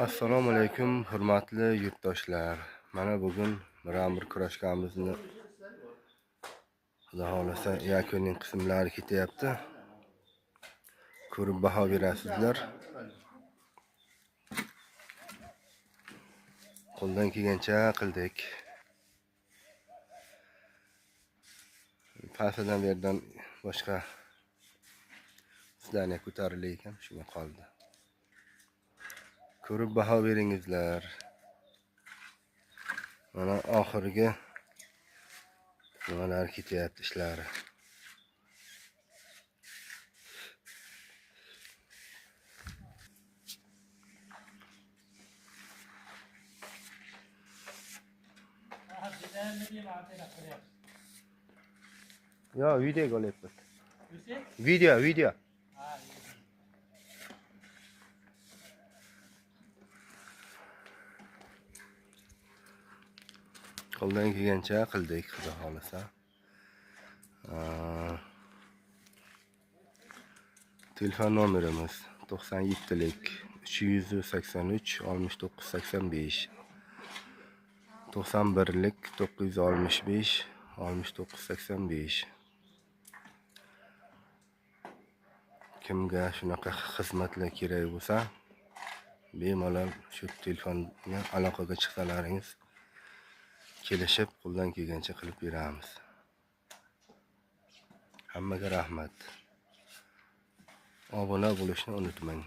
Assalomu alaykum hurmatli yurtdoshlar. Mana bugun bir kurashkamizni Xudo xolasa yakuniy qismlari ketyapti. Ko'rib baho berasizlar. Qo'ldan kelgancha qildik. Pasadan berdan boshqa sizlarga ko'tarilar ekan, shunga qoldi. Ko'rib baho beringizlar. Mana oxirgi nimalar ketyapti ishlari. Yo, video qolyapti. Video. Qo'ldan kelgancha qildik, xudo xolasa. Telefon nomerimiz 97lik 383 69 85, 91lik 965 69 85. Kimga shunaqa xizmatlar kerak bo'lsa, bemalol shu telefonga aloqaga chiqsalaringiz, kelishib qo'ldan kelgancha qilib beramiz. Hammaga rahmat. Obuna bo'lishni unutmang.